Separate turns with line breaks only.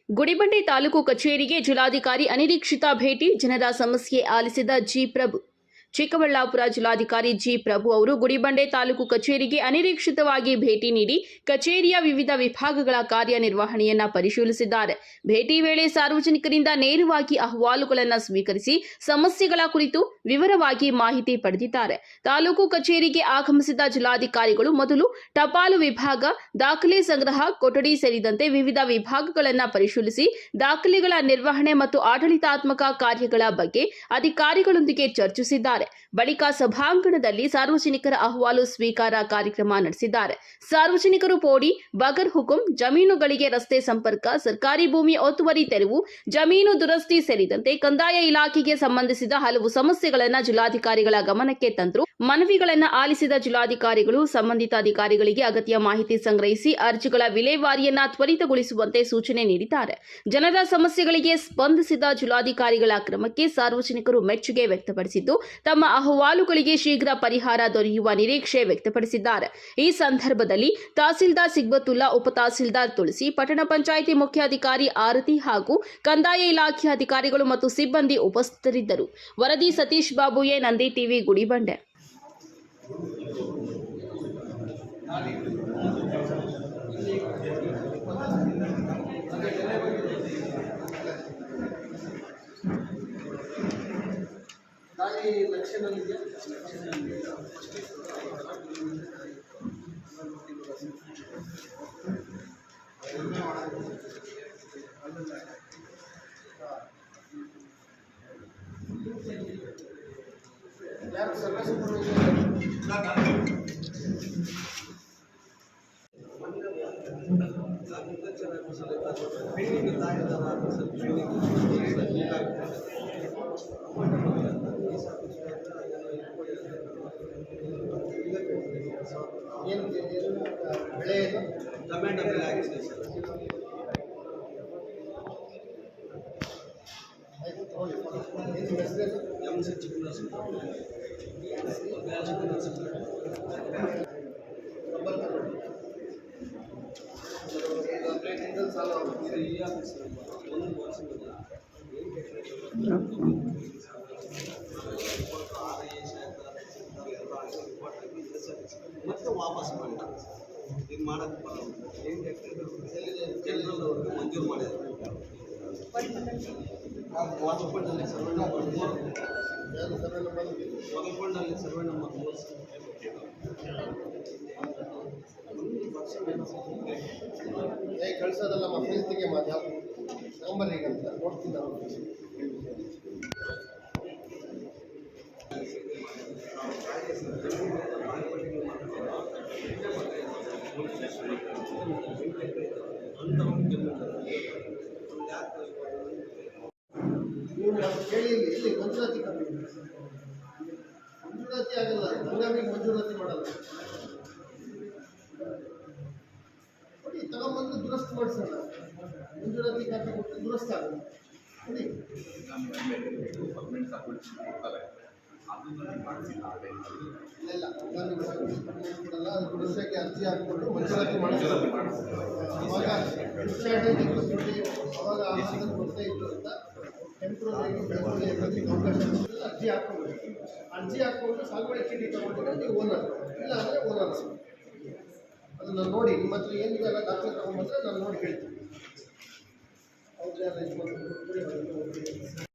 ಗುಡಿಬಂಡೆ ತಾಲೂಕು ಕಚೇರಿಗೆ ಜಿಲ್ಲಾಧಿಕಾರಿ ಅನಿರೀಕ್ಷಿತ ಭೇಟಿ, ಜನರ ಸಮಸ್ಯೆ ಆಲಿಸಿದ ಜಿ ಪ್ರಭು. ಚಿಕ್ಕಬಳ್ಳಾಪುರ ಜಿಲ್ಲಾಧಿಕಾರಿ ಜಿ ಪ್ರಭು ಅವರು ಗುಡಿಬಂಡೆ ತಾಲೂಕು ಕಚೇರಿಗೆ ಅನಿರೀಕ್ಷಿತವಾಗಿ ಭೇಟಿ ನೀಡಿ ಕಚೇರಿಯ ವಿವಿಧ ವಿಭಾಗಗಳ ಕಾರ್ಯನಿರ್ವಹಣೆಯನ್ನ ಪರಿಶೀಲಿಸಿದ್ದಾರೆ. ಭೇಟಿ ವೇಳೆ ಸಾರ್ವಜನಿಕರಿಂದ ನೇರವಾಗಿ ಅಹವಾಲುಗಳನ್ನು ಸ್ವೀಕರಿಸಿ ಸಮಸ್ಯೆಗಳ ಕುರಿತು ವಿವರವಾಗಿ ಮಾಹಿತಿ ಪಡೆದಿದ್ದಾರೆ. ತಾಲೂಕು ಕಚೇರಿಗೆ ಆಗಮಿಸಿದ ಜಿಲ್ಲಾಧಿಕಾರಿಗಳು ಮೊದಲು ಟಪಾಲು ವಿಭಾಗ, ದಾಖಲೆ ಸಂಗ್ರಹ ಕೊಠಡಿ ಸೇರಿದಂತೆ ವಿವಿಧ ವಿಭಾಗಗಳನ್ನು ಪರಿಶೀಲಿಸಿ ದಾಖಲೆಗಳ ನಿರ್ವಹಣೆ ಮತ್ತು ಆಡಳಿತಾತ್ಮಕ ಕಾರ್ಯಗಳ ಬಗ್ಗೆ ಅಧಿಕಾರಿಗಳೊಂದಿಗೆ ಚರ್ಚಿಸಿದ್ದಾರೆ. ಬಳಿಕ ಸಭಾಂಗಣದಲ್ಲಿ ಸಾರ್ವಜನಿಕರ ಅಹವಾಲು ಸ್ವೀಕಾರ ಕಾರ್ಯಕ್ರಮ ನಡೆಸಿದ್ದಾರೆ. ಸಾರ್ವಜನಿಕರು ಪೋಡಿ, ಬಗರ್ ಹುಕುಂ, ಜಮೀನುಗಳಿಗೆ ರಸ್ತೆ ಸಂಪರ್ಕ, ಸರ್ಕಾರಿ ಭೂಮಿ ಒತ್ತುವರಿ ತೆರವು, ಜಮೀನು ದುರಸ್ತಿ ಸೇರಿದಂತೆ ಕಂದಾಯ ಇಲಾಖೆಗೆ ಸಂಬಂಧಿಸಿದ ಹಲವು ಸಮಸ್ಯೆಗಳನ್ನು ಜಿಲ್ಲಾಧಿಕಾರಿಗಳ ಗಮನಕ್ಕೆ ತಂದರು. ಮನವಿಗಳನ್ನು ಆಲಿಸಿದ ಜಿಲ್ಲಾಧಿಕಾರಿಗಳು ಸಂಬಂಧಿತ ಅಧಿಕಾರಿಗಳಿಗೆ ಅಗತ್ಯ ಮಾಹಿತಿ ಸಂಗ್ರಹಿಸಿ ಅರ್ಜಿಗಳ ವಿಲೇವಾರಿಯನ್ನ ತ್ವರಿತಗೊಳಿಸುವಂತೆ ಸೂಚನೆ ನೀಡಿದ್ದಾರೆ. ಜನರ ಸಮಸ್ಯೆಗಳಿಗೆ ಸ್ಪಂದಿಸಿದ ಜಿಲ್ಲಾಧಿಕಾರಿಗಳ ಕ್ರಮಕ್ಕೆ ಸಾರ್ವಜನಿಕರು ಮೆಚ್ಚುಗೆ ವ್ಯಕ್ತಪಡಿಸಿದ್ದು, ತಮ್ಮ ಅಹವಾಲುಗಳಿಗೆ ಶೀಘ್ರ ಪರಿಹಾರ ದೊರೆಯುವ ನಿರೀಕ್ಷೆ ವ್ಯಕ್ತಪಡಿಸಿದ್ದಾರೆ. ಈ ಸಂದರ್ಭದಲ್ಲಿ ತಹಸೀಲ್ದಾರ್ ಸಿಗ್ಬತುಲ್ಲಾ, ಉಪ ತಹಸೀಲ್ದಾರ್ ತುಳಸಿ, ಪಟ್ಟಣ ಪಂಚಾಯಿತಿ ಮುಖ್ಯಾಧಿಕಾರಿ ಆರತಿ ಹಾಗೂ ಕಂದಾಯ ಇಲಾಖೆ ಅಧಿಕಾರಿಗಳು ಮತ್ತು ಸಿಬ್ಬಂದಿ ಉಪಸ್ಥಿತರಿದ್ದರು. ವರದಿ Satish Babu, A Nandi TV, Gudibande.
Tomato ಬೆಲೆ ಆಗಿದೆ ಸರ್. ಮತ್ತೆ ವಾಪಸ್ ಮಾಡಿದ ಈಗ ಮಾಡೋಕ್ಕೆ ಜನರಲ್ವರೆಗೂ ಮಂಜೂರು ಮಾಡಿದ್ದಾರೆ. ವಾಟರ್ ಫಂಡಲ್ಲಿ ಸರ್ವೆ ನಂಬರ್ 3, ವಾಟರ್ ಫಂಡಲ್ಲಿ ಸರ್ವೆ ನಂಬರ್ 3
ಕಳಿಸೋದಲ್ಲ ಫೀಲ್ತಿಗೆ ಮಾತು ಯಾವ ನಂಬರ್ ಈಗಂತ ನೋಡ್ತೀನಿ ನಾವು. ಕೇಳಿ ಇಲ್ಲಿ ಮಂಜೂರಾತಿ ಕಮ್ಮಿ, ಮಂಜೂರಾತಿ ಆಗಲ್ಲ, ಹಂಗಾಮಿಗೆ ಮಂಜೂರಾತಿ ಮಾಡಲ್ಲ. ನೋಡಿ ತಗೊಂಬಂದು ದುರಸ್ತಿ ಮಾಡಿಸೋಣ, ಮಂಜೂರಾತಿ ಕಾಪಿ ಕೊಟ್ಟು ದುರಸ್ತಿ ಆಗೋದು. ನೋಡಿ ಇಲ್ಲ ಕೊಡಲ್ಲ, ಅದು ದುರಸ್ತಿಗೆ ಅರ್ಜಿ ಹಾಕಿಕೊಂಡು ಮಂಜೂರಾತಿ ಮಾಡಿಸೋದು. ಅವಾಗ ಅವಾಗ ಆಹಾರದ ಕೊರತೆ ಇತ್ತು ಅಂತ ಟೆಂಪ್ರರಿ ಅವಕಾಶ ಅರ್ಜಿ ಹಾಕ್ಕೊಬೇಕು. ಅರ್ಜಿ ಹಾಕ್ಕೊಂಡು ಸಾಗುವಳಿ ಚೀಟಿ ತಗೊಂಡಿದ್ರೆ ನೀವು ಓನರ್, ಇಲ್ಲ ಅಂದರೆ ಓನರ್ಸ್. ಅದನ್ನು ನೋಡಿ ನಿಮ್ಮ ಹತ್ರ ಏನಿದೆಲ್ಲ ದಾಖಲೆ ತಗೊಂಡ್ಬಂದ್ರೆ ನಾನು ನೋಡಿ ಹೇಳ್ತೀನಿ. ಅವ್ರಿಗೆ ಅರೇಂಜ್ ಮಾಡ್ಕೊಂಡು